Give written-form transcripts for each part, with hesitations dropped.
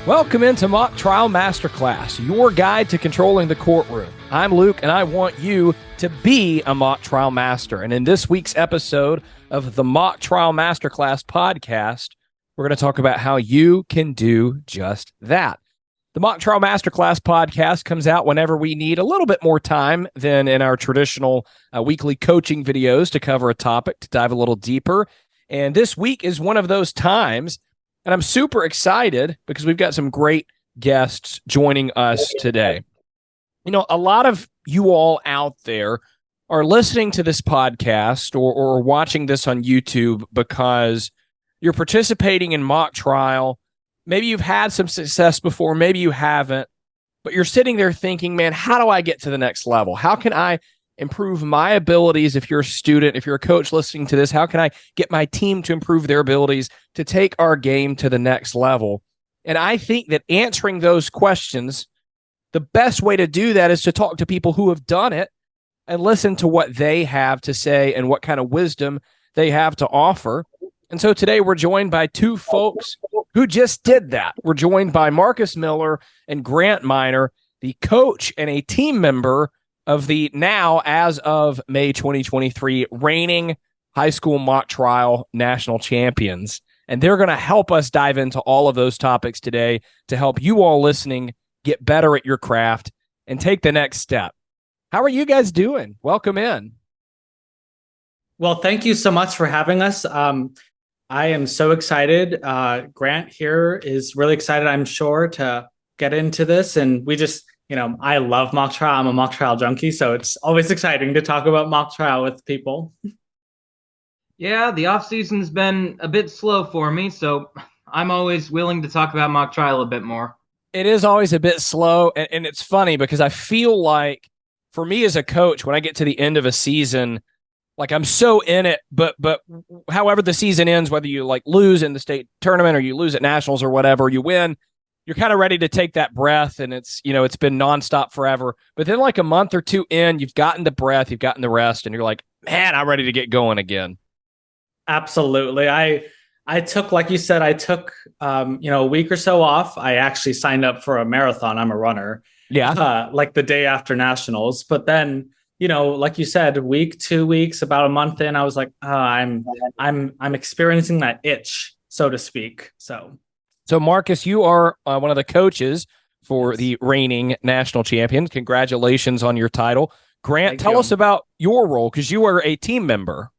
Welcome into Mock Trial Masterclass, your guide to controlling the courtroom. I'm Luke, and I want you to be a mock trial master. And in this week's episode of the Mock Trial Masterclass Podcast, we're going to talk about how you can do just that. The Mock Trial Masterclass Podcast comes out whenever we need a little bit more time than in our traditional weekly coaching videos to cover a topic, to dive a little deeper. And this week is one of those times. And I'm super excited because we've got some great guests joining us today. You know, a lot of you all out there are listening to this podcast or watching this on YouTube because you're participating in mock trial. Maybe you've had some success before, maybe you haven't, but you're sitting there thinking, man, how do I get to the next level? How can I improve my abilities? If you're a student, if you're a coach listening to this, how can I get my team to improve their abilities to take our game to the next level? And I think that answering those questions, the best way to do that is to talk to people who have done it and listen to what they have to say and what kind of wisdom they have to offer. And so today we're joined by two folks who just did that. We're joined by Marcus Miller and Grant Miner, the coach and a team member of the now, as of May 2023, reigning high school mock trial national champions. And they're going to help us dive into all of those topics today to help you all listening get better at your craft and take the next step. How are you guys doing? Welcome in. Well, thank you so much for having us. I am so excited. Grant here is really excited, I'm sure, to get into this. And we just... I love mock trial. I'm a mock trial junkie, so it's always exciting to talk about mock trial with people. Yeah, the off season's been a bit slow for me, so I'm always willing to talk about mock trial a bit more. It is always a bit slow, and it's funny because I feel like for me as a coach, when I get to the end of a season, like I'm so in it, but however the season ends, whether you like lose in the state tournament or you lose at nationals or whatever, you win, you're kind of ready to take that breath, and it's been nonstop forever. But then like a month or two in, you've gotten the breath, you've gotten the rest, and you're like, man, I'm ready to get going again. Absolutely. I took, like you said, a week or so off. I actually signed up for a marathon. I'm a runner. Yeah. Like the day after nationals. But then, like you said, week, 2 weeks, about a month in, I was like, I'm experiencing that itch, so to speak. So, Marcus, you are one of the coaches for the reigning national champions. Congratulations on your title. Grant, tell us about your role, because you are a team member.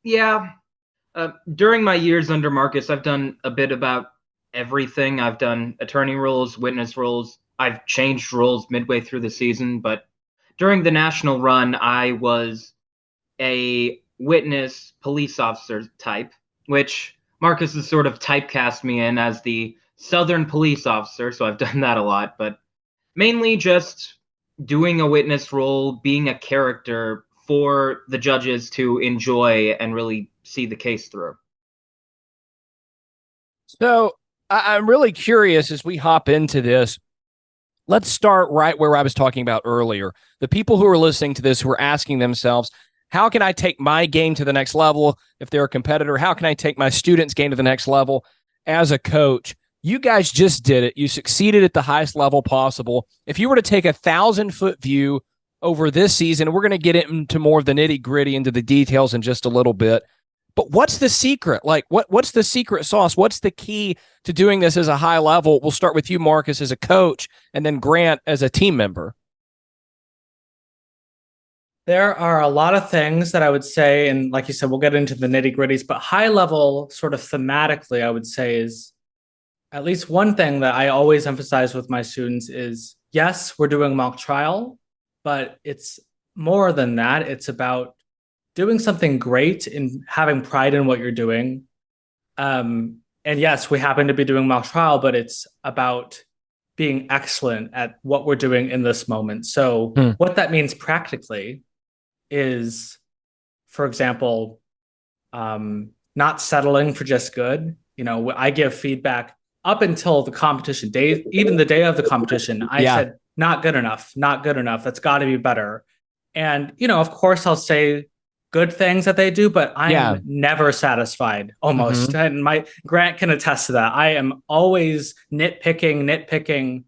During my years under Marcus, I've done a bit about everything. I've done attorney roles, witness roles. I've changed roles midway through the season, but during the national run, I was a witness police officer type, which Marcus has sort of typecast me in as the Southern police officer, so I've done that a lot, but mainly just doing a witness role, being a character for the judges to enjoy and really see the case through. So I'm really curious as we hop into this. Let's start right where I was talking about earlier. The people who are listening to this who are asking themselves, how can I take my game to the next level if they're a competitor? How can I take my students' game to the next level as a coach? You guys just did it. You succeeded at the highest level possible. If you were to take 1,000-foot view over this season, we're going to get into more of the nitty-gritty, into the details in just a little bit. But what's the secret? Like, what's the secret sauce? What's the key to doing this as a high level? We'll start with you, Marcus, as a coach, and then Grant as a team member. There are a lot of things that I would say, and like you said, we'll get into the nitty-gritties, but high level, sort of thematically, I would say is at least one thing that I always emphasize with my students is, yes, we're doing mock trial, but it's more than that. It's about doing something great and having pride in what you're doing. And yes, we happen to be doing mock trial, but it's about being excellent at what we're doing in this moment. So what that means practically is, for example, not settling for just good. I give feedback up until the competition day, even the day of the competition. I said, not good enough. That's got to be better. And, of course, I'll say, good things that they do, but I Yeah. am never satisfied almost. Mhm. And my Grant can attest to that. I am always nitpicking.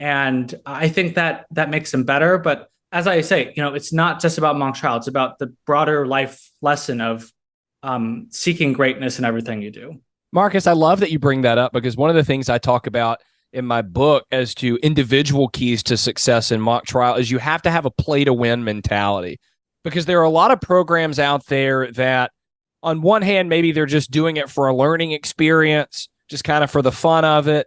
And I think that that makes them better. But as I say, it's not just about mock trial. It's about the broader life lesson of seeking greatness in everything you do. Marcus, I love that you bring that up because one of the things I talk about in my book as to individual keys to success in mock trial is you have to have a play to win mentality, because there are a lot of programs out there that on one hand, maybe they're just doing it for a learning experience, just kind of for the fun of it.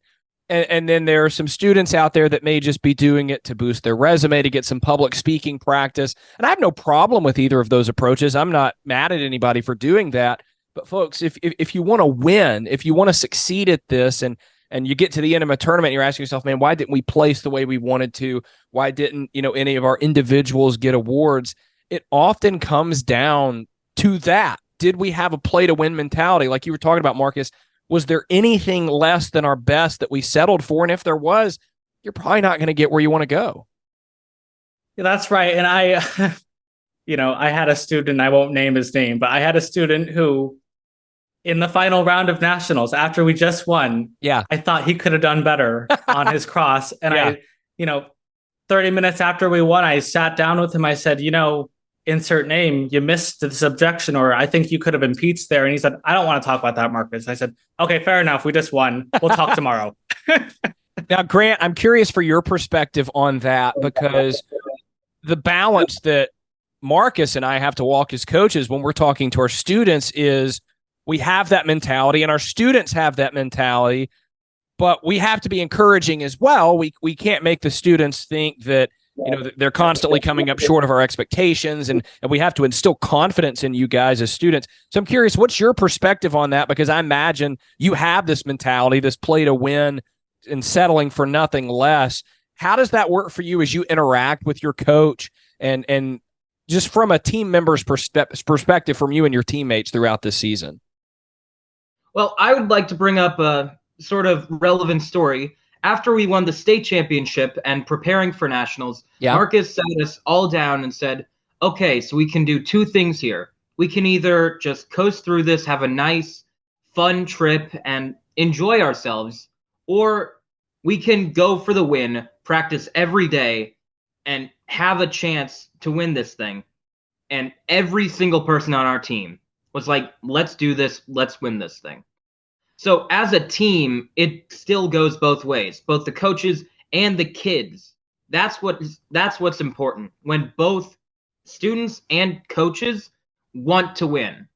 And then there are some students out there that may just be doing it to boost their resume, to get some public speaking practice. And I have no problem with either of those approaches. I'm not mad at anybody for doing that. But folks, if you want to win, if you want to succeed at this, and you get to the end of a tournament, you're asking yourself, man, why didn't we place the way we wanted to? Why didn't any of our individuals get awards? It often comes down to that. Did we have a play to win mentality? Like you were talking about, Marcus, was there anything less than our best that we settled for? And if there was, you're probably not going to get where you want to go. Yeah, that's right. And I, I had a student, I won't name his name, but I had a student who, in the final round of nationals, after we just won, I thought he could have done better on his cross. And I, 30 minutes after we won, I sat down with him. I said, insert name, you missed this objection, or I think you could have impeached there. And he said, I don't want to talk about that, Marcus. I said, okay, fair enough. We just won. We'll talk tomorrow. Now, Grant, I'm curious for your perspective on that, because the balance that Marcus and I have to walk as coaches when we're talking to our students is we have that mentality and our students have that mentality, but we have to be encouraging as well. We can't make the students think that they're constantly coming up short of our expectations, and we have to instill confidence in you guys as students. So I'm curious, what's your perspective on that? Because I imagine you have this mentality, this play to win and settling for nothing less. How does that work for you as you interact with your coach and just from a team member's perspective from you and your teammates throughout this season? Well, I would like to bring up a sort of relevant story. After we won the state championship and preparing for nationals, Marcus sat us all down and said, okay, so we can do two things here. We can either just coast through this, have a nice, fun trip, and enjoy ourselves, or we can go for the win, practice every day, and have a chance to win this thing. And every single person on our team was like, let's do this, let's win this thing. So as a team, it still goes both ways, both the coaches and the kids. That's what's important, when both students and coaches want to win.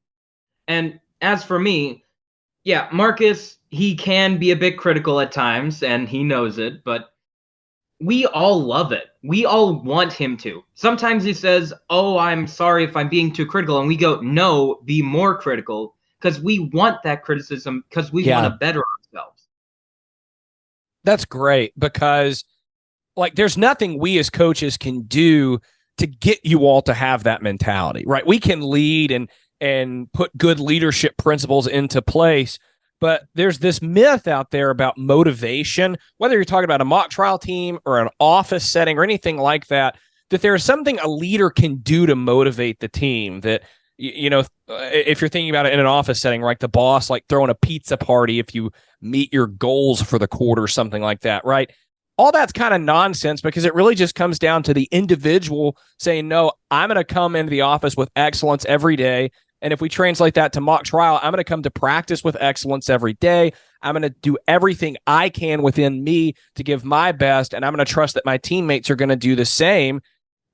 And as for me, Marcus, he can be a bit critical at times, and he knows it, but we all love it. We all want him to. Sometimes he says, oh, I'm sorry if I'm being too critical. And we go, no, be more critical, because we want that criticism, because we want to better ourselves. That's great, because there's nothing we as coaches can do to get you all to have that mentality, right? We can lead and put good leadership principles into place, but there's this myth out there about motivation, whether you're talking about a mock trial team or an office setting or anything like that, that there's something a leader can do to motivate the team. That, if you're thinking about it in an office setting, like the boss, throwing a pizza party if you meet your goals for the quarter, something like that, right? All that's kind of nonsense, because it really just comes down to the individual saying, no, I'm going to come into the office with excellence every day. And if we translate that to mock trial, I'm going to come to practice with excellence every day. I'm going to do everything I can within me to give my best, and I'm going to trust that my teammates are going to do the same.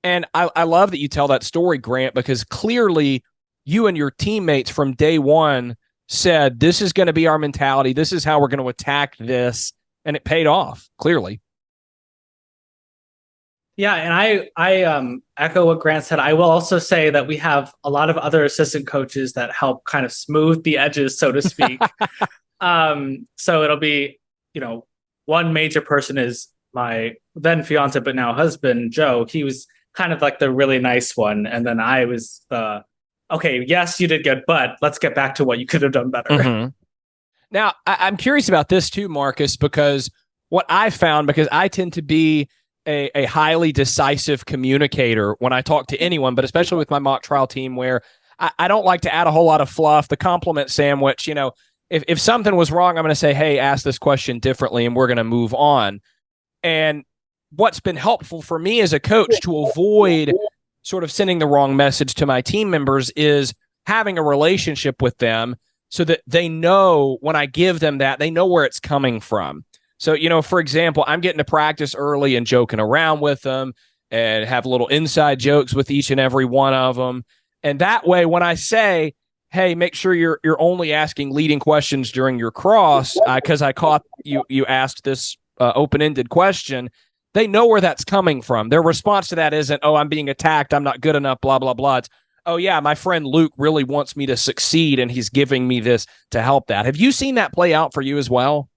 And I love that you tell that story, Grant, because clearly you and your teammates from day one said, this is going to be our mentality. This is how we're going to attack this. And it paid off, clearly. Yeah, and I echo what Grant said. I will also say that we have a lot of other assistant coaches that help kind of smooth the edges, so to speak. So it'll be, one major person is my then fiance, but now husband, Joe. He was kind of like the really nice one. And then I was okay, yes, you did good, but let's get back to what you could have done better. Mm-hmm. Now, I'm curious about this too, Marcus, because what I found, because I tend to be a highly decisive communicator when I talk to anyone, but especially with my mock trial team, where I don't like to add a whole lot of fluff. The compliment sandwich, if something was wrong, I'm going to say, hey, ask this question differently, and we're going to move on. And what's been helpful for me as a coach to avoid sort of sending the wrong message to my team members is having a relationship with them so that they know when I give them that, they know where it's coming from. So, for example, I'm getting to practice early and joking around with them and have little inside jokes with each and every one of them. And that way, when I say, hey, make sure you're only asking leading questions during your cross, because I caught you asked this open-ended question, they know where that's coming from. Their response to that isn't, oh, I'm being attacked, I'm not good enough, blah, blah, blah. It's, oh, yeah, my friend Luke really wants me to succeed, and he's giving me this to help that. Have you seen that play out for you as well?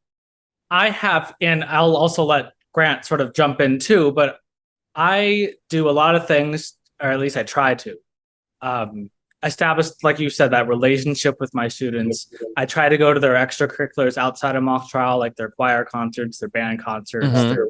I have, and I'll also let Grant sort of jump in too, but I do a lot of things, or at least I try to, establish, like you said, that relationship with my students. I try to go to their extracurriculars outside of mock trial, like their choir concerts, their band concerts, their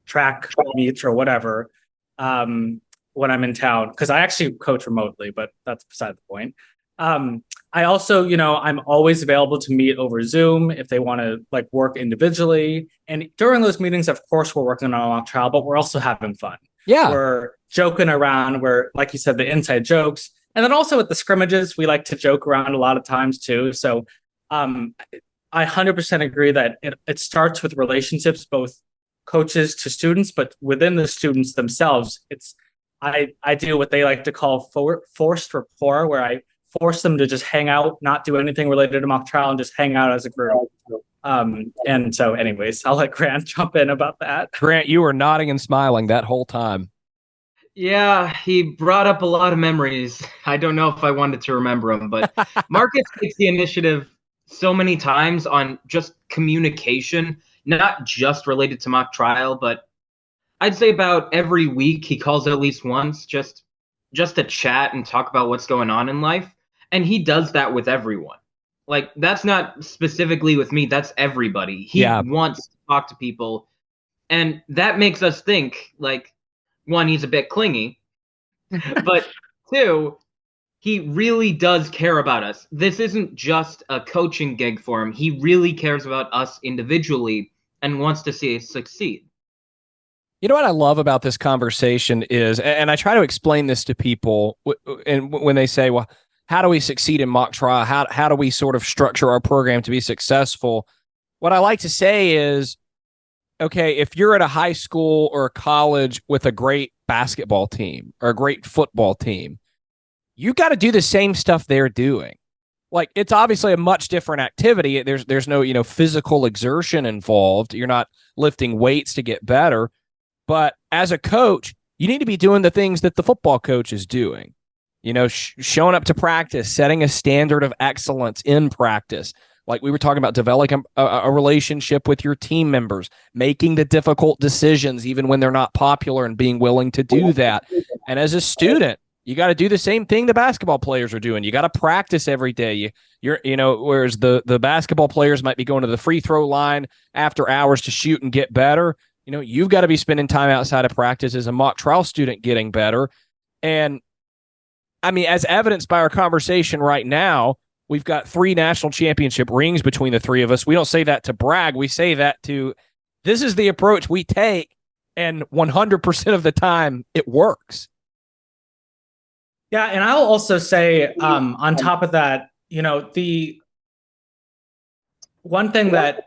track meets or whatever, when I'm in town, because I actually coach remotely, but that's beside the point. I also, I'm always available to meet over Zoom if they want to like work individually. And during those meetings, of course, we're working on a mock trial, but we're also having fun. Yeah. We're joking around. We're, like you said, the inside jokes. And then also with the scrimmages, we like to joke around a lot of times too. So I 100% agree that it starts with relationships, both coaches to students, but within the students themselves, I do what they like to call forced rapport, where I force them to just hang out, not do anything related to mock trial, and just hang out as a group. And so anyways, I'll let Grant jump in about that. Grant, you were nodding and smiling that whole time. Yeah, he brought up a lot of memories. I don't know if I wanted to remember them, but Marcus takes the initiative so many times on just communication, not just related to mock trial, but I'd say about every week he calls at least once just to chat and talk about what's going on in life. And he does that with everyone. Like, that's not specifically with me, that's everybody. He wants to talk to people. And that makes us think, like, one, he's a bit clingy, but two, he really does care about us. This isn't just a coaching gig for him. He really cares about us individually and wants to see us succeed. You know what I love about this conversation is, and I try to explain this to people, and when they say, well, how do we succeed in mock trial? How do we sort of structure our program to be successful? What I like to say is, okay, if you're at a high school or a college with a great basketball team or a great football team, you got to do the same stuff they're doing. Like, it's obviously a much different activity. There's no, physical exertion involved. You're not lifting weights to get better. But as a coach, you need to be doing the things that the football coach is doing. Showing up to practice, setting a standard of excellence in practice. Like we were talking about, developing a relationship with your team members, making the difficult decisions even when they're not popular, and being willing to do that. And as a student, you got to do the same thing the basketball players are doing. You got to practice every day. Whereas the basketball players might be going to the free throw line after hours to shoot and get better. You've got to be spending time outside of practice as a mock trial student getting better. And I mean, as evidenced by our conversation right now, we've got 3 national championship rings between the three of us. We don't say that to brag. We say that this is the approach we take, and 100% of the time it works. Yeah, and I'll also say, on top of that, the one thing that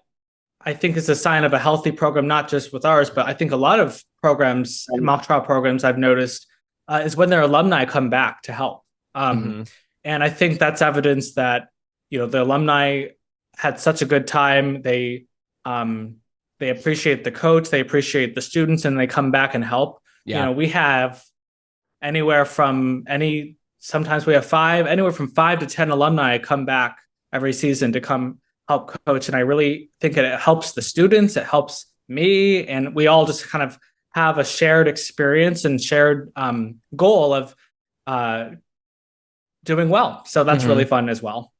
I think is a sign of a healthy program, not just with ours, but I think a lot of programs, mock trial programs I've noticed, is when their alumni come back to help. And I think that's evidence that, the alumni had such a good time. They appreciate the coach, they appreciate the students, and they come back and help. Yeah. We have sometimes we have anywhere from 5 to 10 alumni come back every season to come help coach. And I really think it helps the students, it helps me, and we all just kind of have a shared experience and shared goal of doing well. So that's really fun as well.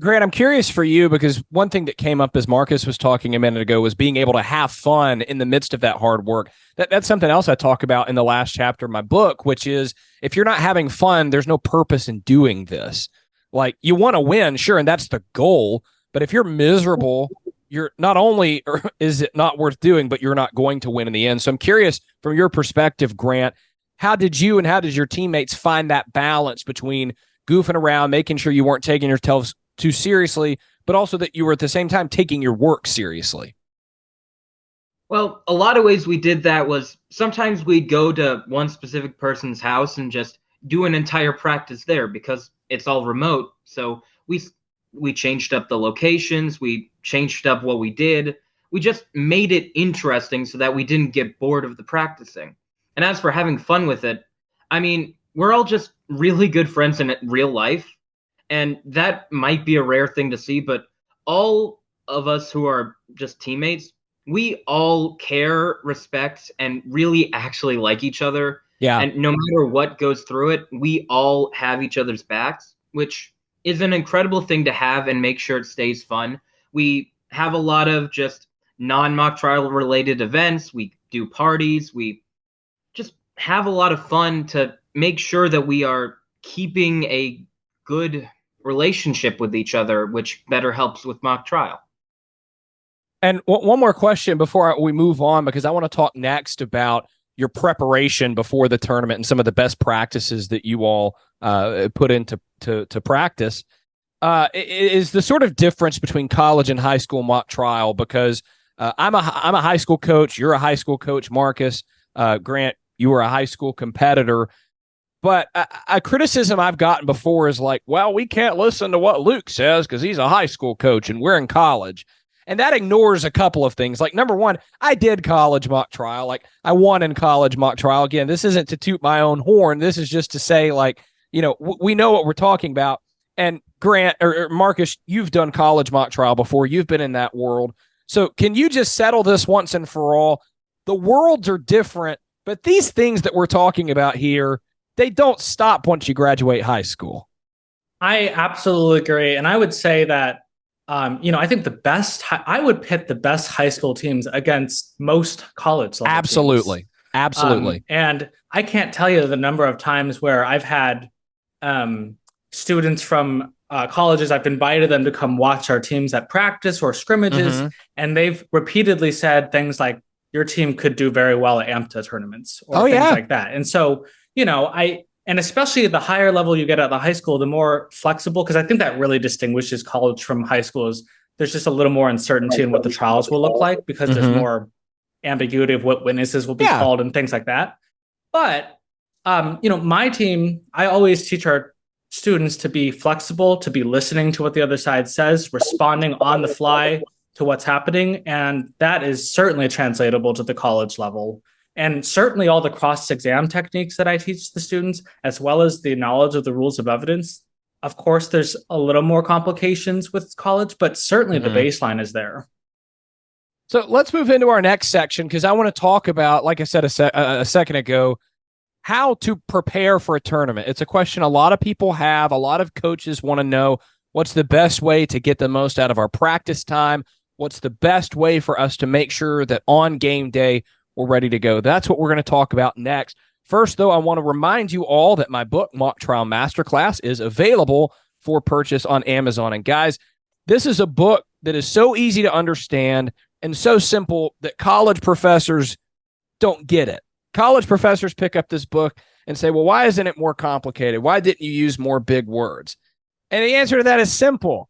Grant, I'm curious for you because one thing that came up as Marcus was talking a minute ago was being able to have fun in the midst of that hard work. That's something else I talk about in the last chapter of my book, which is if you're not having fun, there's no purpose in doing this. Like, you want to win, sure, and that's the goal. But if you're miserable, you're not only is it not worth doing, but you're not going to win in the end. So I'm curious from your perspective, Grant, how did you and how did your teammates find that balance between goofing around, making sure you weren't taking yourselves too seriously, but also that you were at the same time taking your work seriously? Well, a lot of ways we did that was sometimes we'd go to one specific person's house and just do an entire practice there because it's all remote. So we changed up the locations, we changed up what we did. We just made it interesting so that we didn't get bored of the practicing. And as for having fun with it, I mean, we're all just really good friends in real life. And that might be a rare thing to see, but all of us who are just teammates, we all care, respect, and really actually like each other. Yeah. And no matter what goes through it, we all have each other's backs, which is an incredible thing to have and make sure it stays fun. We have a lot of just non-mock trial related events. We do parties. We just have a lot of fun to make sure that we are keeping a good relationship with each other, which better helps with mock trial. And one more question before we move on, because I want to talk next about your preparation before the tournament and some of the best practices that you all put into to practice. Is the sort of difference between college and high school mock trial? Because I'm a high school coach. You're a high school coach, Marcus. Grant, you were a high school competitor. But a criticism I've gotten before is like, well, we can't listen to what Luke says because he's a high school coach and we're in college. And that ignores a couple of things. Like, number one, I did college mock trial. Like, I won in college mock trial. Again, this isn't to toot my own horn. This is just to say, like, you know, we know what we're talking about. And Grant or Marcus, you've done college mock trial before. You've been in that world. So can you just settle this once and for all? The worlds are different, but these things that we're talking about here, they don't stop once you graduate high school. I absolutely agree. And I would say that, I think I would pit the best high school teams against most college level Absolutely. teams. Absolutely. And I can't tell you the number of times where I've had students from colleges, I've invited them to come watch our teams at practice or scrimmages, and they've repeatedly said things like, your team could do very well at AMTA tournaments or things like that. And so, and especially the higher level you get at the high school, the more flexible, because I think that really distinguishes college from high school is there's just a little more uncertainty in what the trials will look like because there's more ambiguity of what witnesses will be called and things like that. But, my team, I always teach our students to be flexible, to be listening to what the other side says, responding on the fly to what's happening. And that is certainly translatable to the college level. And certainly all the cross-exam techniques that I teach the students, as well as the knowledge of the rules of evidence. Of course, there's a little more complications with college, but certainly the baseline is there. So let's move into our next section, because I want to talk about, like I said a second ago, how to prepare for a tournament. It's a question a lot of people have. A lot of coaches want to know what's the best way to get the most out of our practice time. What's the best way for us to make sure that on game day, we're ready to go? That's what we're going to talk about next. First, though, I want to remind you all that my book, Mock Trial Masterclass, is available for purchase on Amazon. And guys, this is a book that is so easy to understand and so simple that college professors don't get it. College professors pick up this book and say, well, why isn't it more complicated? Why didn't you use more big words? And the answer to that is simple.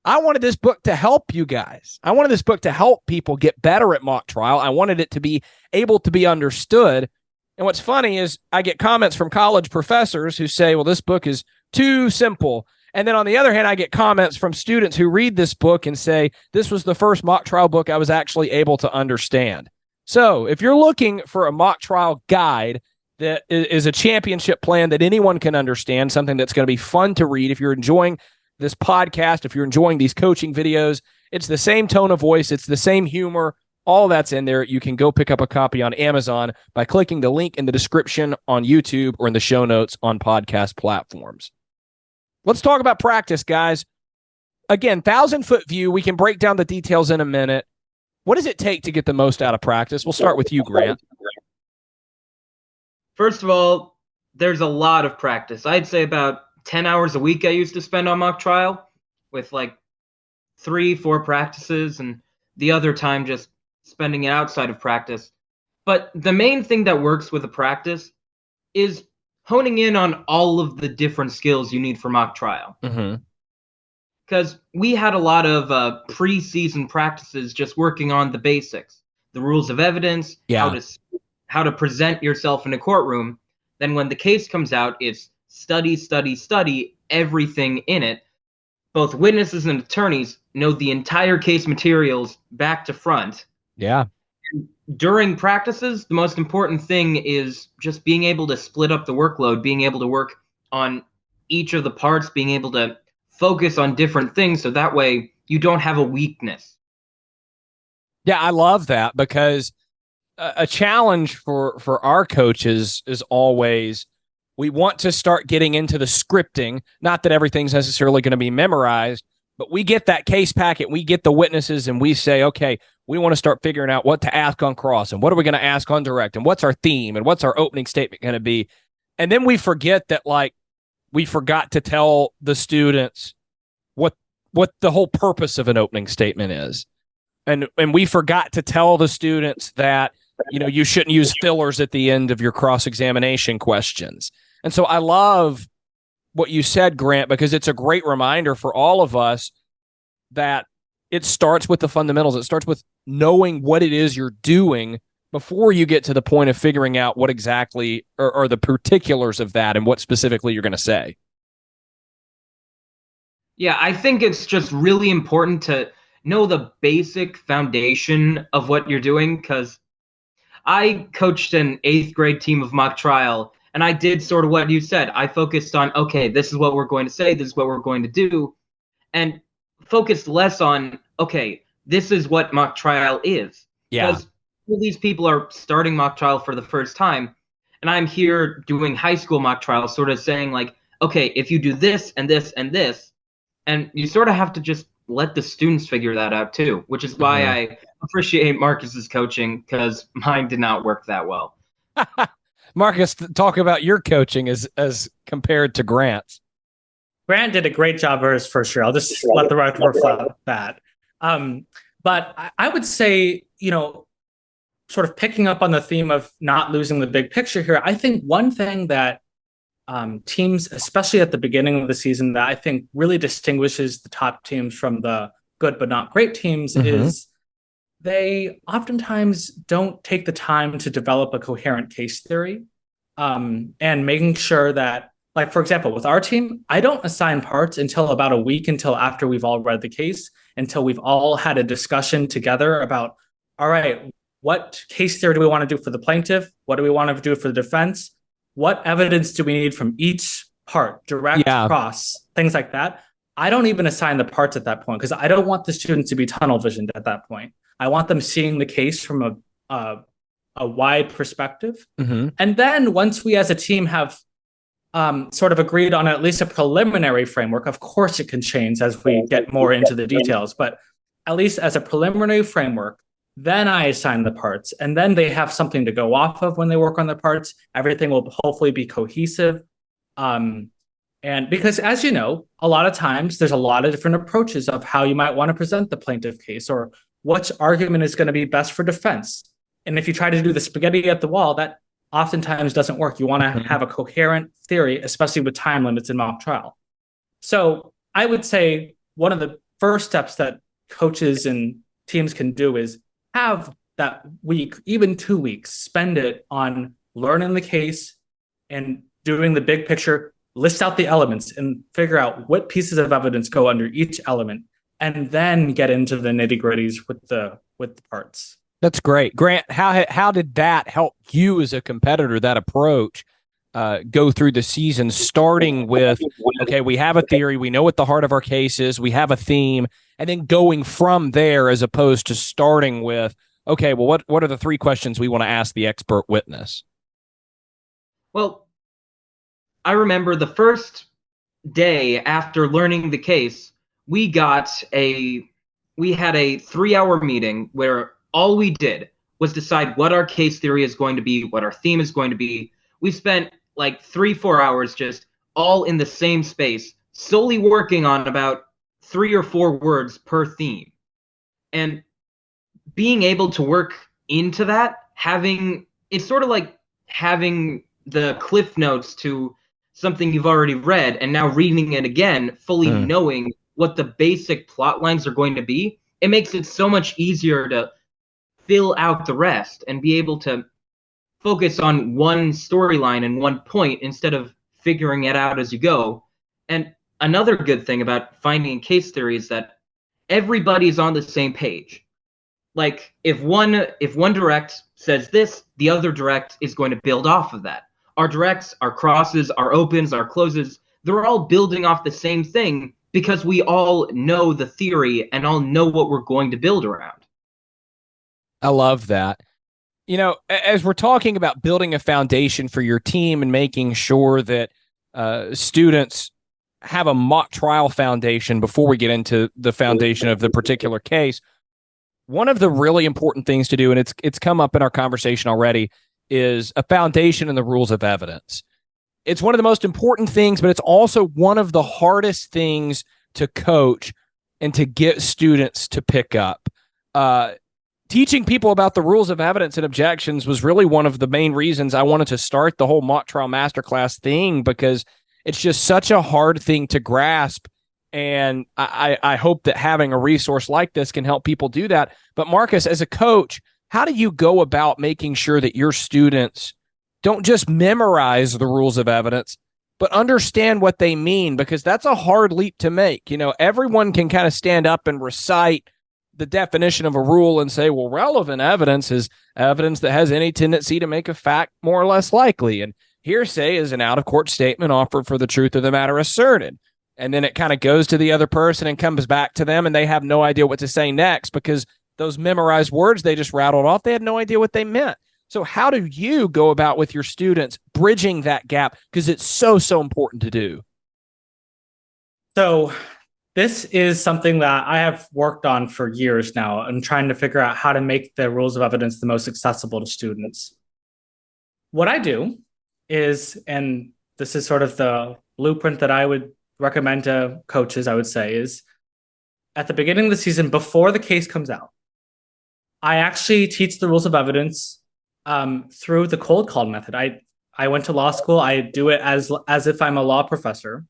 I wanted this book to help you guys. I wanted this book to help people get better at mock trial. I wanted it to be able to be understood. And what's funny is I get comments from college professors who say, well, this book is too simple. And then on the other hand, I get comments from students who read this book and say, this was the first mock trial book I was actually able to understand. So if you're looking for a mock trial guide that is a championship plan that anyone can understand, something that's going to be fun to read, if you're enjoying this podcast, if you're enjoying these coaching videos, it's the same tone of voice, it's the same humor, all that's in there. You can go pick up a copy on Amazon by clicking the link in the description on YouTube or in the show notes on podcast platforms. Let's talk about practice, guys. again, 1,000-foot view, we can break down the details in a minute. What does it take to get the most out of practice? We'll start with you, Grant. First of all, there's a lot of practice. I'd say about 10 hours a week I used to spend on mock trial, with like 3-4 practices, and the other time just spending it outside of practice. But the main thing that works with a practice is honing in on all of the different skills you need for mock trial. Because we had a lot of pre-season practices just working on the basics, the rules of evidence, how to present yourself in a courtroom. Then when the case comes out, it's study everything in it. Both witnesses and attorneys know the entire case materials back to front. Yeah. During practices, the most important thing is just being able to split up the workload, being able to work on each of the parts, being able to focus on different things, so that way you don't have a weakness. Yeah, I love that, because a challenge for our coaches is always, we want to start getting into the scripting. Not that everything's necessarily going to be memorized, but we get that case packet, we get the witnesses, and we say, okay, we want to start figuring out what to ask on cross, and what are we going to ask on direct, and what's our theme, and what's our opening statement going to be. And then we forget that, like, we forgot to tell the students what the whole purpose of an opening statement is. And we forgot to tell the students that, you shouldn't use fillers at the end of your cross-examination questions. And so I love what you said, Grant, because it's a great reminder for all of us that it starts with the fundamentals. It starts with knowing what it is you're doing before you get to the point of figuring out what exactly are the particulars of that and what specifically you're going to say. Yeah, I think it's just really important to know the basic foundation of what you're doing, because I coached an 8th grade team of mock trial, and I did sort of what you said. I focused on, okay, this is what we're going to say, this is what we're going to do, and focused less on, okay, this is what mock trial is. Yeah. Because all these people are starting mock trial for the first time, and I'm here doing high school mock trial, sort of saying, like, okay, if you do this and this and this, and you sort of have to just let the students figure that out too, which is why I appreciate Marcus's coaching, because mine did not work that well. Marcus, talk about your coaching as compared to Grant's. Grant did a great job for his first year. I'll just let the record reflect that. But I would say, sort of picking up on the theme of not losing the big picture here, I think one thing that teams, especially at the beginning of the season, that I think really distinguishes the top teams from the good but not great teams is they oftentimes don't take the time to develop a coherent case theory, and making sure that, like, for example, with our team, I don't assign parts until about a week until after we've all read the case, until we've all had a discussion together about, all right, what case theory do we want to do for the plaintiff? What do we want to do for the defense? What evidence do we need from each part, direct, cross, things like that? I don't even assign the parts at that point, because I don't want the students to be tunnel visioned at that point. I want them seeing the case from a wide perspective. And then once we as a team have sort of agreed on at least a preliminary framework, of course it can change as we get more into the details, but at least as a preliminary framework, then I assign the parts, and then they have something to go off of when they work on the parts. Everything will hopefully be cohesive. And because, as you know, a lot of times there's a lot of different approaches of how you might want to present the plaintiff case, or which argument is going to be best for defense. And if you try to do the spaghetti at the wall, that oftentimes doesn't work. You want to have a coherent theory, especially with time limits in mock trial. So I would say one of the first steps that coaches and teams can do is have that week, even 2 weeks, spend it on learning the case and doing the big picture, list out the elements and figure out what pieces of evidence go under each element, and then get into the nitty-gritties with the parts. That's great. Grant, how did that help you as a competitor, that approach, go through the season, starting with, okay, we have a theory, we know what the heart of our case is, we have a theme, and then going from there, as opposed to starting with, okay, well, what are the 3 questions we want to ask the expert witness? Well, I remember the first day after learning the case, we had a 3-hour meeting where all we did was decide what our case theory is going to be, what our theme is going to be. We spent like 3-4 hours just all in the same space, solely working on about 3 or 4 words per theme. And being able to work into that, it's sort of like having the cliff notes to something you've already read and now reading it again, fully knowing what the basic plot lines are going to be. It makes it so much easier to fill out the rest and be able to focus on one storyline and one point instead of figuring it out as you go. And another good thing about finding a case theory is that everybody's on the same page. Like if one direct says this, the other direct is going to build off of that. Our directs, our crosses, our opens, our closes, they're all building off the same thing because we all know the theory and all know what we're going to build around. I love that. As we're talking about building a foundation for your team and making sure that students have a mock trial foundation before we get into the foundation of the particular case, one of the really important things to do, and it's come up in our conversation already, is a foundation in the rules of evidence. It's one of the most important things, but it's also one of the hardest things to coach and to get students to pick up. Teaching people about the rules of evidence and objections was really one of the main reasons I wanted to start the whole Mock Trial Masterclass thing, because it's just such a hard thing to grasp. And I hope that having a resource like this can help people do that. But Marcus, as a coach, how do you go about making sure that your students don't just memorize the rules of evidence, but understand what they mean? Because that's a hard leap to make. Everyone can kind of stand up and recite the definition of a rule and say, well, relevant evidence is evidence that has any tendency to make a fact more or less likely. And hearsay is an out-of-court statement offered for the truth of the matter asserted. And then it kind of goes to the other person and comes back to them, and they have no idea what to say next because those memorized words they just rattled off, they had no idea what they meant. So how do you go about with your students bridging that gap? Because it's so, so important to do. So this is something that I have worked on for years now and trying to figure out how to make the rules of evidence the most accessible to students. What I do is, and this is sort of the blueprint that I would recommend to coaches, I would say, is at the beginning of the season, before the case comes out, I actually teach the rules of evidence through the cold call method. I went to law school. I do it as if I'm a law professor.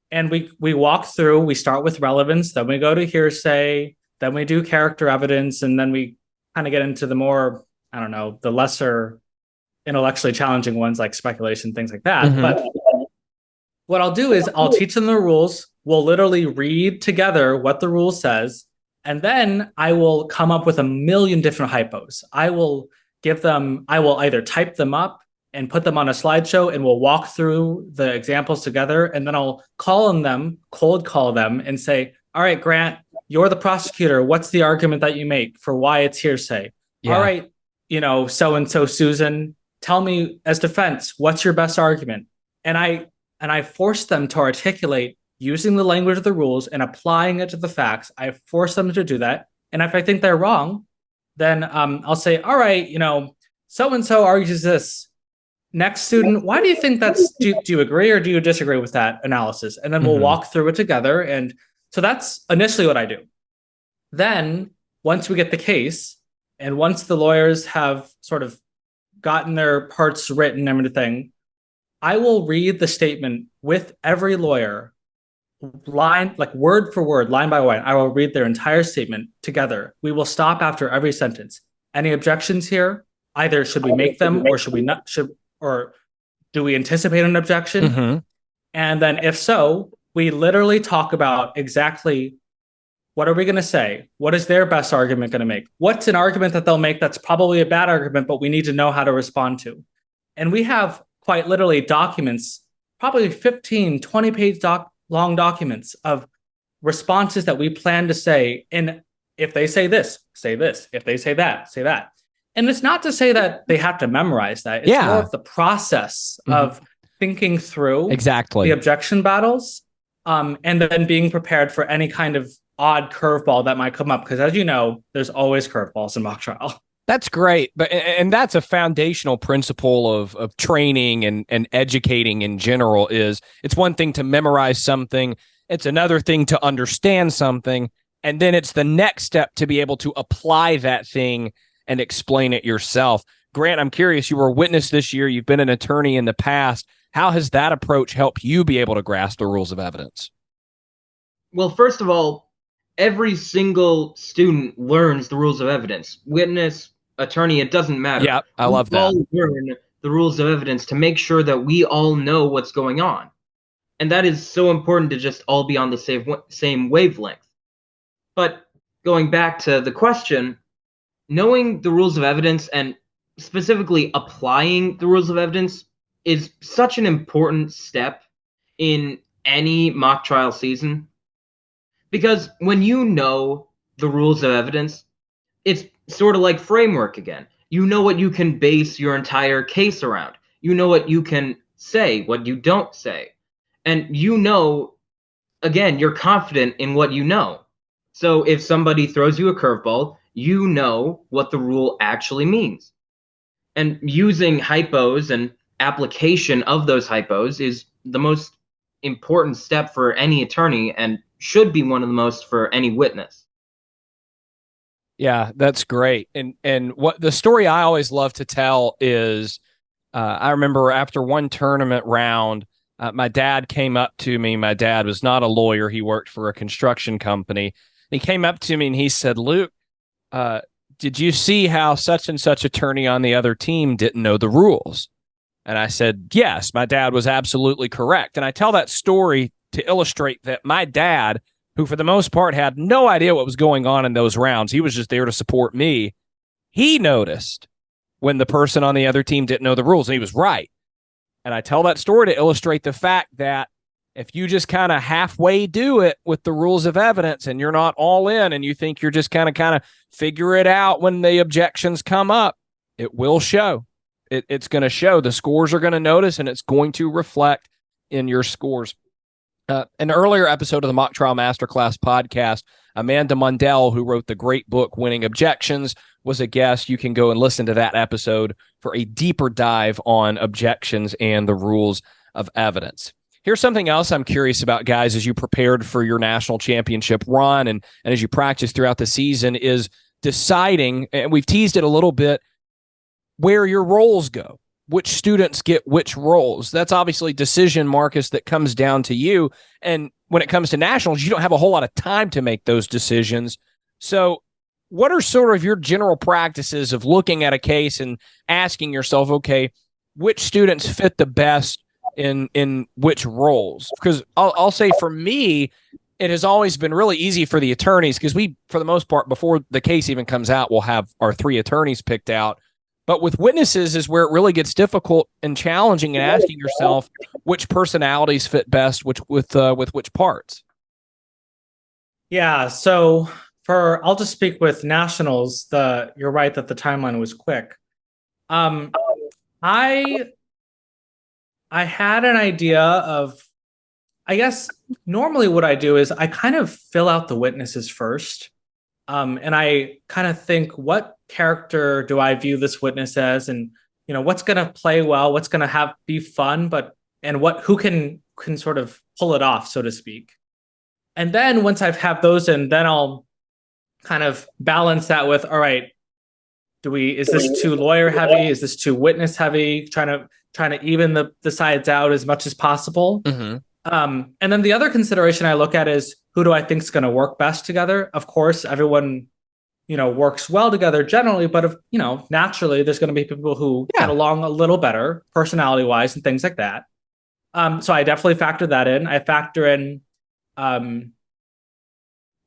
And we walk through, we start with relevance, then we go to hearsay, then we do character evidence, and then we kind of get into the more, the lesser intellectually challenging ones like speculation, things like that. Mm-hmm. But what I'll do is I'll teach them the rules. We'll literally read together what the rule says. And then I will come up with a million different hypos. I will either type them up and put them on a slideshow, and we'll walk through the examples together. And then I'll cold call them and say, all right, Grant, you're the prosecutor. What's the argument that you make for why it's hearsay? Yeah. All right, so-and-so Susan, tell me as defense, what's your best argument? And I force them to articulate using the language of the rules and applying it to the facts. I force them to do that. And if I think they're wrong, then I'll say, all right, so-and-so argues this. Next student, why do you think that's, do you agree or do you disagree with that analysis? And then we'll walk through it together. And so that's initially what I do. Then once we get the case and once the lawyers have sort of gotten their parts written and everything, I will read the statement with every lawyer, word for word, line by line. I will read their entire statement together. We will stop after every sentence. Any objections here? Either should we make them or should we not? Or do we anticipate an objection? Mm-hmm. And then if so, we literally talk about exactly what are we going to say? What is their best argument going to make? What's an argument that they'll make that's probably a bad argument, but we need to know how to respond to? And we have quite literally documents, probably 15, 20-page long documents of responses that we plan to say. And if they say this, say this. If they say that, say that. And it's not to say that they have to memorize that. It's more of the process of thinking through exactly the objection battles. and then being prepared for any kind of odd curveball that might come up. Because as you know, there's always curveballs in mock trial. That's great. And that's a foundational principle of training and educating in general. Is it's one thing to memorize something. It's another thing to understand something. And then it's the next step to be able to apply that thing and explain it yourself. Grant, I'm curious, you were a witness this year. You've been an attorney in the past. How has that approach helped you be able to grasp the rules of evidence? Well, first of all, every single student learns the rules of evidence. Witness, attorney, it doesn't matter. Yeah, I love that. We all learn the rules of evidence to make sure that we all know what's going on. And that is so important to just all be on the same wavelength. But going back to the question, knowing the rules of evidence and specifically applying the rules of evidence is such an important step in any mock trial season. Because when you know the rules of evidence, it's sort of like framework again. You know what you can base your entire case around. You know what you can say, what you don't say. And you know, again, you're confident in what you know. So if somebody throws you a curveball, you know what the rule actually means. And using hypos and application of those hypos is the most important step for any attorney and should be one of the most for any witness. Yeah, that's great. And what the story I always love to tell is I remember after one tournament round, my dad came up to me. My dad was not a lawyer. He worked for a construction company. He came up to me and he said, Luke, did you see how such and such attorney on the other team didn't know the rules? And I said, yes, my dad was absolutely correct. And I tell that story to illustrate that my dad, who for the most part had no idea what was going on in those rounds, he was just there to support me. He noticed when the person on the other team didn't know the rules, and he was right. And I tell that story to illustrate the fact that if you just kind of halfway do it with the rules of evidence and you're not all in and you think you're just kind of figure it out when the objections come up, it will show. It's going to show. The scores are going to notice, and it's going to reflect in your scores. An earlier episode of the Mock Trial Masterclass podcast, Amanda Mundell, who wrote the great book Winning Objections, was a guest. You can go and listen to that episode for a deeper dive on objections and the rules of evidence. Here's something else I'm curious about, guys, as you prepared for your national championship run and as you practice throughout the season, is deciding, and we've teased it a little bit, where your roles go, which students get which roles. That's obviously decision, Marcus, that comes down to you. And when it comes to nationals, you don't have a whole lot of time to make those decisions. So what are sort of your general practices of looking at a case and asking yourself, okay, which students fit the best in which roles? Because I'll say for me, it has always been really easy for the attorneys because we, for the most part, before the case even comes out, we'll have our 3 attorneys picked out. But with witnesses is where it really gets difficult and challenging and asking yourself which personalities fit best with which parts. Yeah, so I'll just speak with nationals. You're right that the timeline was quick. I had an idea of, I guess normally what I do is I kind of fill out the witnesses first. And I kind of think, what character do I view this witness as? And, what's going to play well, what's going to be fun, and who can sort of pull it off, so to speak. And then once I have those in, then I'll kind of balance that with, all right, is this too lawyer heavy? Is this too witness heavy? Trying to even the sides out as much as possible. Mm-hmm. And then the other consideration I look at is, who do I think is going to work best together? Of course, everyone, works well together generally, but naturally there's going to be people who get along a little better personality wise and things like that. So I definitely factor that in. I factor in,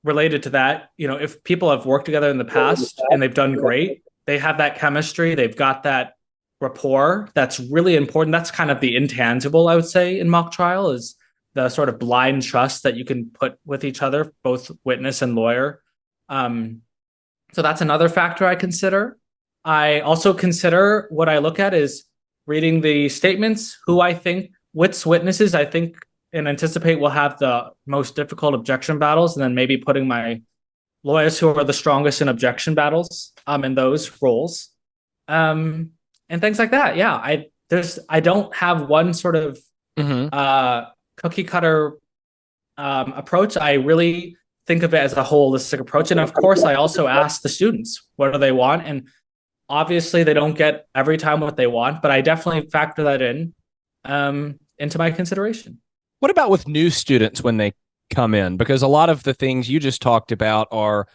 related to that, if people have worked together in the past and they've done great, they have that chemistry, they've got that rapport. That's really important. That's kind of the intangible, I would say, in mock trial, is the sort of blind trust that you can put with each other, both witness and lawyer. So that's another factor I consider. I also consider, what I look at is reading the statements, which witnesses I think and anticipate will have the most difficult objection battles, and then maybe putting my lawyers who are the strongest in objection battles in those roles, and things like that. Yeah, I don't have one sort of cookie cutter approach. I really think of it as a holistic approach, and of course, I also ask the students what do they want, and obviously they don't get every time what they want, but I definitely factor that in into my consideration. What about with new students when they come in? Because a lot of the things you just talked about are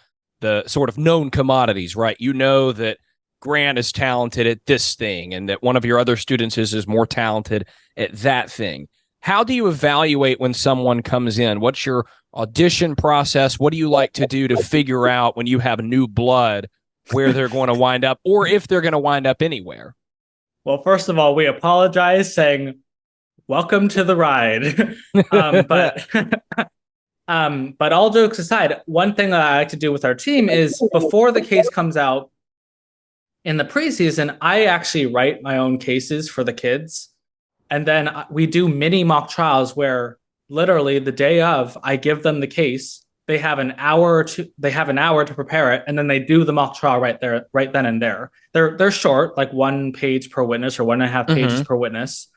the sort of known commodities, right? You know that Grant is talented at this thing and that one of your other students is more talented at that thing. How do you evaluate when someone comes in? What's your audition process? What do you like to do to figure out when you have new blood where they're going to wind up, or if they're going to wind up anywhere? Well, first of all, we apologize saying, welcome to the ride. But all jokes aside, one thing that I like to do with our team is before the case comes out in the preseason, I actually write my own cases for the kids. And then we do mini mock trials where literally the day of, I give them the case. They have an hour to prepare it, and then they do the mock trial right then and there. They're short, like 1 page per witness or 1.5 pages per witness.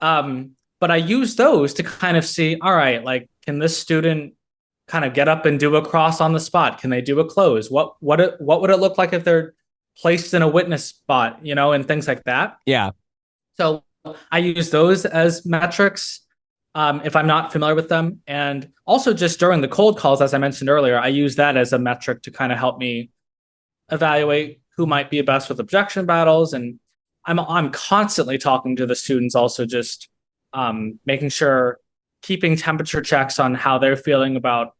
But I use those to kind of see, all right, like, can this student kind of get up and do a cross on the spot? Can they do a close? What would it look like if they're placed in a witness spot, and things like that? Yeah. So I use those as metrics if I'm not familiar with them. And also just during the cold calls, as I mentioned earlier, I use that as a metric to kind of help me evaluate who might be best with objection battles. And I'm constantly talking to the students, also just making sure, keeping temperature checks on how they're feeling about,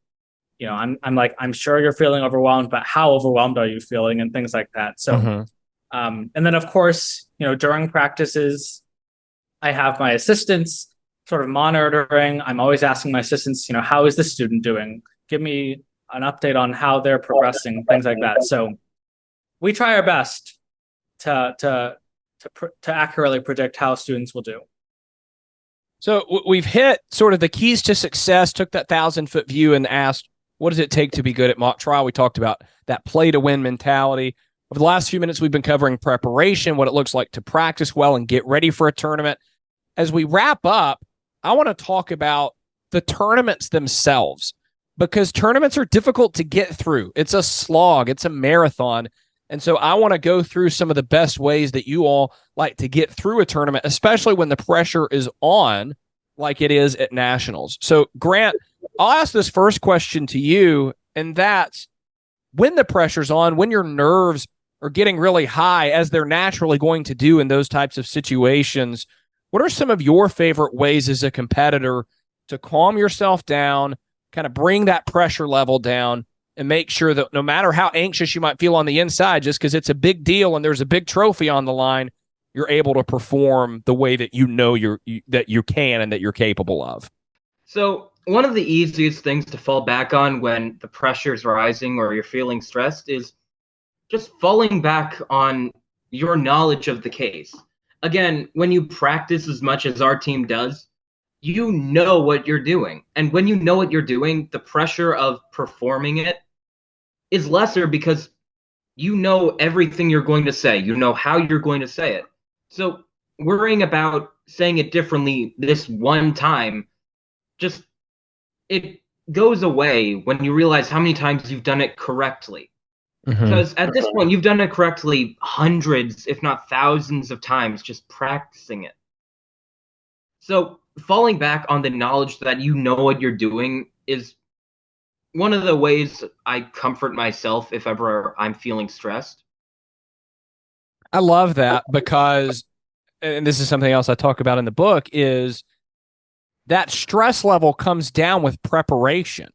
I'm sure you're feeling overwhelmed, but how overwhelmed are you feeling, and things like that. So, and then of course, during practices, I have my assistants sort of monitoring. I'm always asking my assistants, how is this student doing? Give me an update on how they're progressing, things like that. So we try our best to accurately predict how students will do. So we've hit sort of the keys to success, took that 1,000-foot view and asked, what does it take to be good at mock trial? We talked about that play to win mentality. Over the last few minutes, we've been covering preparation, what it looks like to practice well and get ready for a tournament. As we wrap up, I want to talk about the tournaments themselves, because tournaments are difficult to get through. It's a slog. It's a marathon. And so I want to go through some of the best ways that you all like to get through a tournament, especially when the pressure is on, like it is at nationals. So, Grant, I'll ask this first question to you, and that's, when the pressure's on, when your nerves are getting really high, as they're naturally going to do in those types of situations, what are some of your favorite ways as a competitor to calm yourself down, kind of bring that pressure level down, and make sure that no matter how anxious you might feel on the inside, just because it's a big deal and there's a big trophy on the line, you're able to perform the way that that you can and that you're capable of? So one of the easiest things to fall back on when the pressure's rising or you're feeling stressed is just falling back on your knowledge of the case. Again, when you practice as much as our team does, you know what you're doing. And when you know what you're doing, the pressure of performing it is lesser, because you know everything you're going to say. You know how you're going to say it. So worrying about saying it differently this one time, just, it goes away when you realize how many times you've done it correctly. Because at this point, you've done it correctly hundreds, if not thousands of times, just practicing it. So falling back on the knowledge that you know what you're doing is one of the ways I comfort myself if ever I'm feeling stressed. I love that, because, and this is something else I talk about in the book, is that stress level comes down with preparation.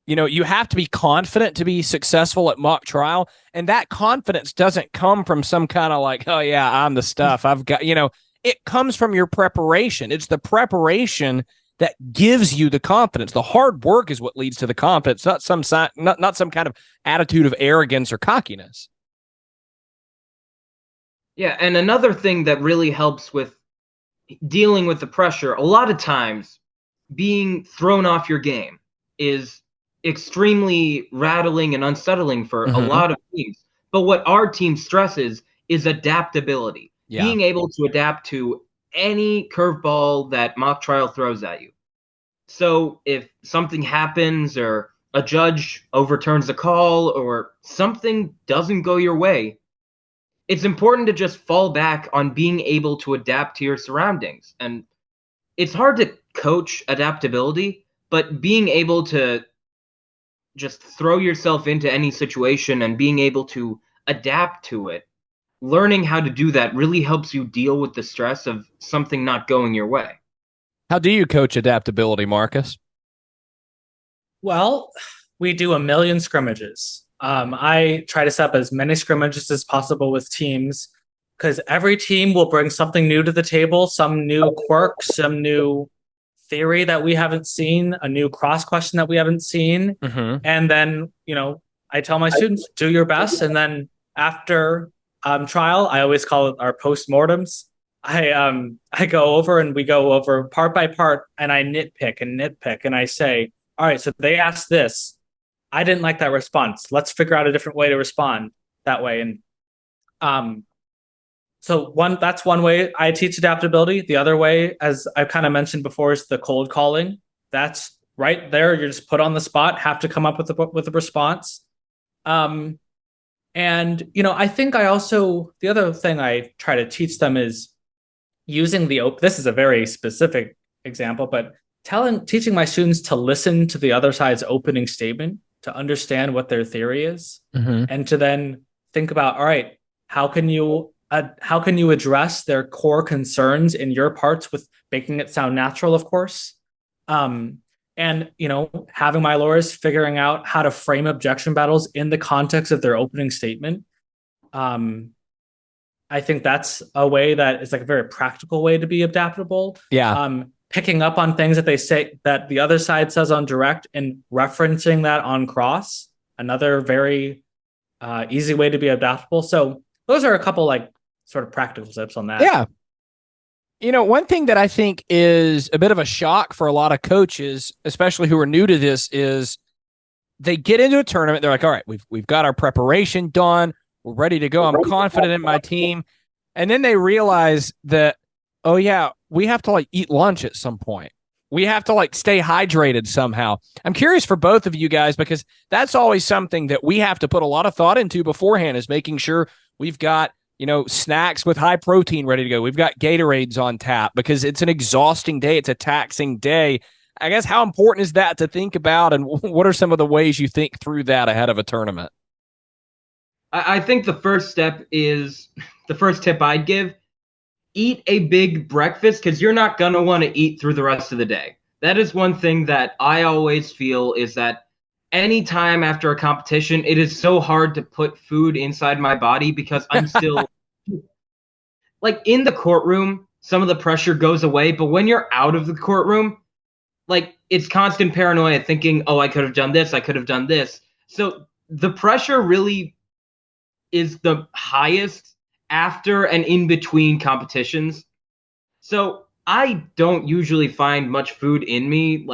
You have to be confident to be successful at mock trial, and that confidence doesn't come from some kind of like, oh yeah, I'm the stuff. I've got, it comes from your preparation. It's the preparation that gives you the confidence. The hard work is what leads to the confidence, not some kind of attitude of arrogance or cockiness. Yeah, and another thing that really helps with dealing with the pressure, a lot of times being thrown off your game is extremely rattling and unsettling for a lot of teams. But what our team stresses is adaptability, being able to adapt to any curveball that mock trial throws at you. So if something happens or a judge overturns a call or something doesn't go your way, it's important to just fall back on being able to adapt to your surroundings. And it's hard to coach adaptability, but being able to just throw yourself into any situation and being able to adapt to it, learning how to do that really helps you deal with the stress of something not going your way. How do you coach adaptability, Marcus? Well, we do a million scrimmages. I try to set up as many scrimmages as possible with teams because every team will bring something new to the table, some new quirk, some new theory that we haven't seen, a new cross question that we haven't seen. And then, I tell my students, do your best. And then after trial, I always call it our postmortems. I go over and we go over part by part and I nitpick and I say, all right, so they asked this. I didn't like that response. Let's figure out a different way to respond that way. And that's one way I teach adaptability. The other way, as I've kind of mentioned before, is the cold calling. That's right there. You're just put on the spot, have to come up with a response. And I think the other thing I try to teach them is using this is a very specific example, but teaching my students to listen to the other side's opening statement to understand what their theory is, and to then think about, all right, how can you address their core concerns in your parts with making it sound natural, of course. And, having my lawyers figuring out how to frame objection battles in the context of their opening statement. I think that's a way that is like a very practical way to be adaptable. Yeah. Picking up on things that they say that the other side says on direct and referencing that on cross, another very easy way to be adaptable. So those are a couple sort of practical tips on that. Yeah. One thing that I think is a bit of a shock for a lot of coaches, especially who are new to this, is they get into a tournament. They're like, all right, we've got our preparation done. We're ready to go. I'm confident in my team. And then they realize that, oh yeah, we have to eat lunch at some point. We have to stay hydrated somehow. I'm curious for both of you guys, because that's always something that we have to put a lot of thought into beforehand, is making sure we've got, snacks with high protein ready to go. We've got Gatorades on tap because it's an exhausting day. It's a taxing day. I guess how important is that to think about, and what are some of the ways you think through that ahead of a tournament? I think the first tip I'd give, eat a big breakfast, because you're not going to want to eat through the rest of the day. That is one thing that I always feel, is that anytime after a competition, it is so hard to put food inside my body because I'm still in the courtroom, some of the pressure goes away, but when you're out of the courtroom, it's constant paranoia thinking, oh, I could have done this, I could have done this. So the pressure really is the highest after and in between competitions. So I don't usually find much food in me.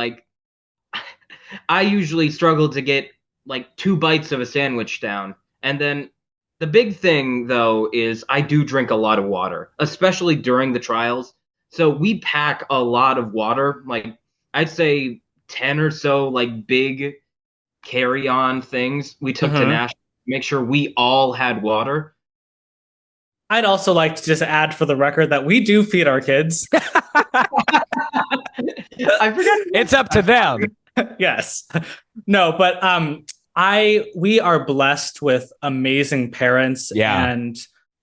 I usually struggle to get 2 bites of a sandwich down. And then the big thing, though, is I do drink a lot of water, especially during the trials. So we pack a lot of water, I'd say 10 or so big carry-on things we took to national, make sure we all had water. I'd also like to just add for the record that we do feed our kids. I forgot. It's up to them. Yes. No, but we are blessed with amazing parents and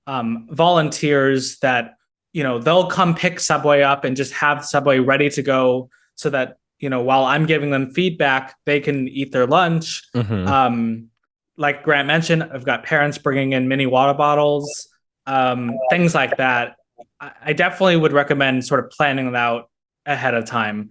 volunteers that, they'll come pick Subway up and just have Subway ready to go so that, while I'm giving them feedback, they can eat their lunch. Like Grant mentioned, I've got parents bringing in mini water bottles, things like that. I definitely would recommend sort of planning it out ahead of time.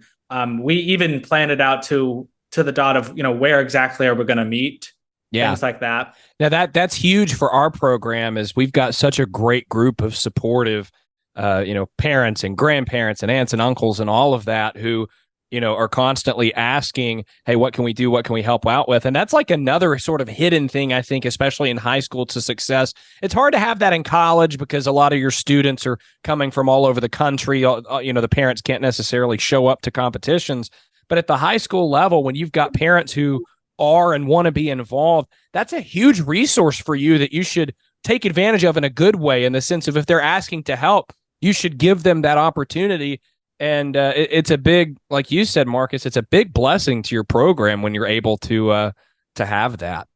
We even planned it out to the dot of, where exactly are we going to meet? Things like that. Now that's huge for our program, is we've got such a great group of supportive, parents and grandparents and aunts and uncles and all of that who are constantly asking, hey, what can we do? What can we help out with? And that's like another sort of hidden thing, I think, especially in high school to success. It's hard to have that in college because a lot of your students are coming from all over the country. The parents can't necessarily show up to competitions. But at the high school level, when you've got parents who are and want to be involved, that's a huge resource for you that you should take advantage of in a good way, in the sense of if they're asking to help, you should give them that opportunity. And it's a big, like you said, Marcus, it's a big blessing to your program when you're able to have that.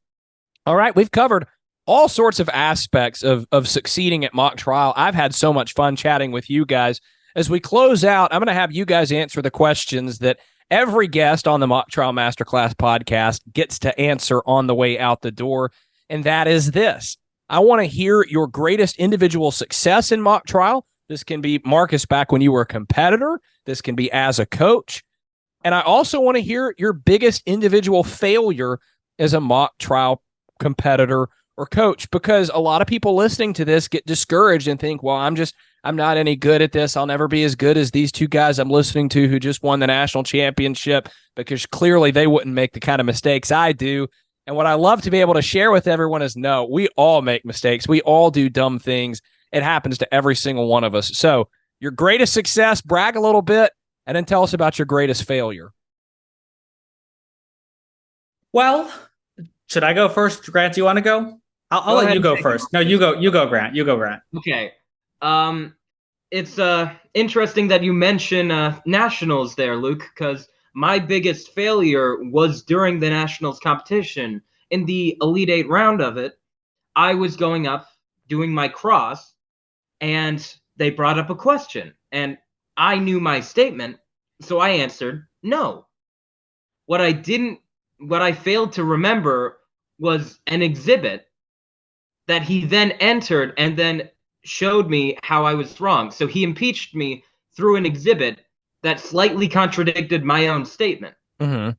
All right, we've covered all sorts of aspects of succeeding at mock trial. I've had so much fun chatting with you guys. As we close out, I'm going to have you guys answer the questions that every guest on the Mock Trial Masterclass podcast gets to answer on the way out the door. And that is this. I want to hear your greatest individual success in mock trial. This can be, Marcus, back when you were a competitor. This can be as a coach. And I also want to hear your biggest individual failure as a mock trial competitor or coach, because a lot of people listening to this get discouraged and think, well, I'm not any good at this. I'll never be as good as these two guys I'm listening to who just won the national championship, because clearly they wouldn't make the kind of mistakes I do. And what I love to be able to share with everyone is, no, we all make mistakes. We all do dumb things. It happens to every single one of us. So your greatest success, brag a little bit, and then tell us about your greatest failure. Well, should I go first? Grant, do you want to go? I'll let you go first. No, you go, Grant. You go, Grant. Okay. It's interesting that you mention nationals there, Luke, because my biggest failure was during the nationals competition. In the Elite Eight round of it, I was going up doing my cross, and they brought up a question, and I knew my statement, so I answered no. What I failed to remember was an exhibit that he then entered and then showed me how I was wrong. So he impeached me through an exhibit that slightly contradicted my own statement. Mm-hmm.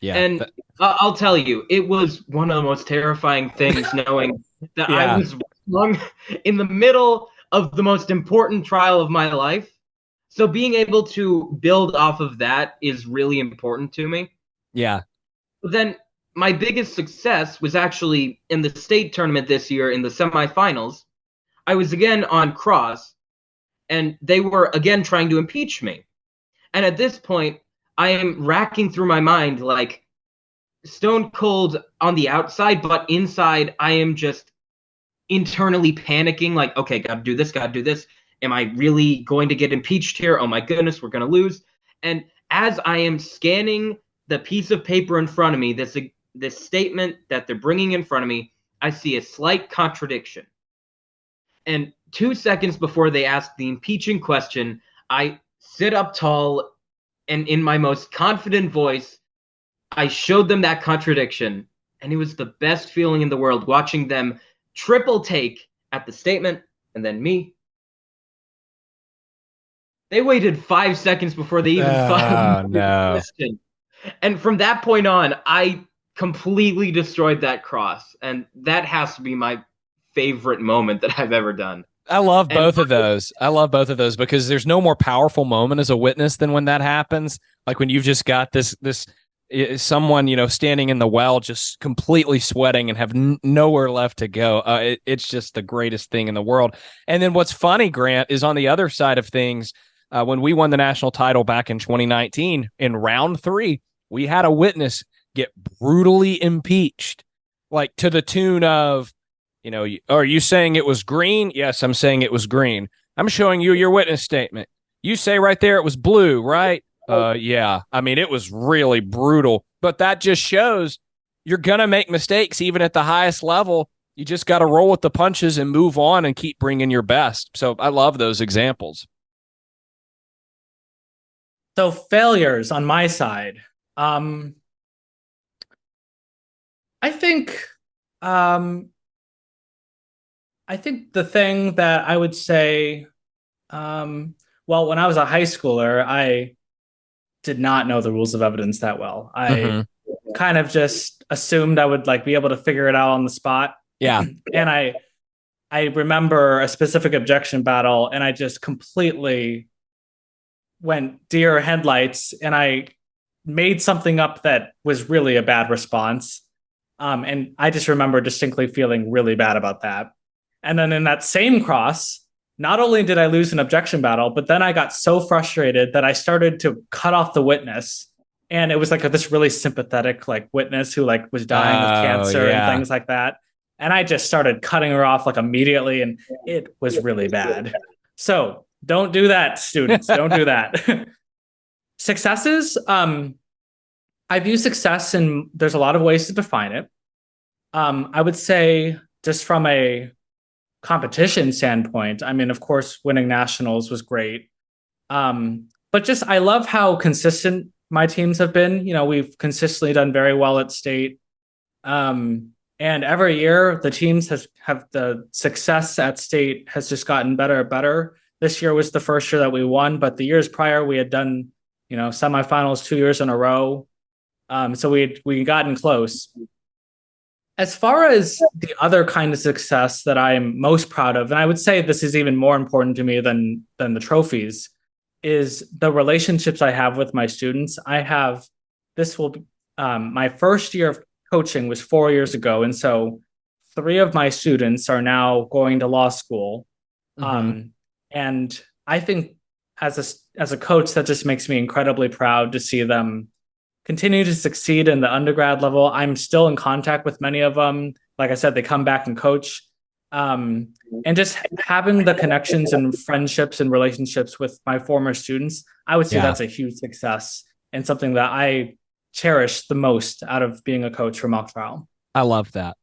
Yeah. And I'll tell you, it was one of the most terrifying things knowing that I was wrong in the middle of the most important trial of my life. So being able to build off of that is really important to me. Yeah. But then my biggest success was actually in the state tournament this year in the semifinals. I was again on cross, and they were again trying to impeach me. And at this point, I am racking through my mind like stone cold on the outside, but inside I am just internally panicking like, okay, gotta do this. Am I really going to get impeached here? Oh my goodness, we're going to lose. And as I am scanning the piece of paper in front of me, this statement that they're bringing in front of me, I see a slight contradiction. And 2 seconds before they ask the impeaching question, I sit up tall and in my most confident voice, I showed them that contradiction. And it was the best feeling in the world watching them triple take at the statement and then me. They waited 5 seconds before they even thought of the question. And from that point on, I completely destroyed that cross. And that has to be my favorite moment that I've ever done. I love both of those. Because there's no more powerful moment as a witness than when that happens. Like when you've just got this someone, standing in the well, just completely sweating and have nowhere left to go. It's just the greatest thing in the world. And then what's funny, Grant, is on the other side of things, when we won the national title back in 2019, in round 3, we had a witness get brutally impeached, like to the tune of, are you saying it was green? Yes, I'm saying it was green. I'm showing you your witness statement. You say right there it was blue, right? Yeah. I mean, it was really brutal, but that just shows you're going to make mistakes even at the highest level. You just got to roll with the punches and move on and keep bringing your best. So I love those examples. So failures on my side. I think the thing that I would say, when I was a high schooler, I did not know the rules of evidence that well. I kind of just assumed I would be able to figure it out on the spot. Yeah. And I remember a specific objection battle, and I just completely went deer headlights, and I made something up that was really a bad response. And I just remember distinctly feeling really bad about that. And then in that same cross, not only did I lose an objection battle, but then I got so frustrated that I started to cut off the witness. And it was like this really sympathetic like witness who like was dying of cancer and things like that. And I just started cutting her off like immediately, and it was really bad. So don't do that, students. Don't do that. Successes. I view success, and there's a lot of ways to define it. I would say just from a competition standpoint, I mean, of course, winning nationals was great. But just I love how consistent my teams have been. We've consistently done very well at state. And every year the teams have the success at state has just gotten better and better. This year was the first year that we won, but the years prior we had done, semifinals 2 years in a row. So we gotten close. As far as the other kind of success that I'm most proud of, and I would say this is even more important to me than the trophies, is the relationships I have with my students. My first year of coaching was 4 years ago. And so 3 of my students are now going to law school. Mm-hmm. And I think as a coach, that just makes me incredibly proud to see them continue to succeed in the undergrad level. I'm still in contact with many of them. Like I said, they come back and coach. And just having the connections and friendships and relationships with my former students, I would say that's a huge success and something that I cherish the most out of being a coach for mock trial. I love that.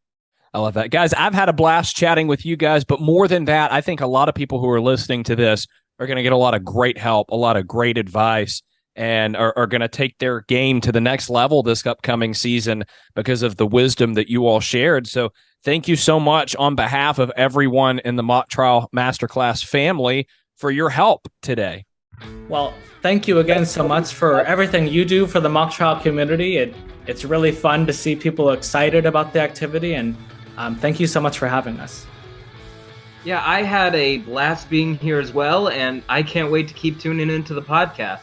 Guys, I've had a blast chatting with you guys, but more than that, I think a lot of people who are listening to this are going to get a lot of great help, a lot of great advice, and are going to take their game to the next level this upcoming season because of the wisdom that you all shared. So thank you so much on behalf of everyone in the Mock Trial Masterclass family for your help today. Well, thank you again so much for everything you do for the mock trial community. It's really fun to see people excited about the activity, and thank you so much for having us. Yeah, I had a blast being here as well, and I can't wait to keep tuning into the podcast.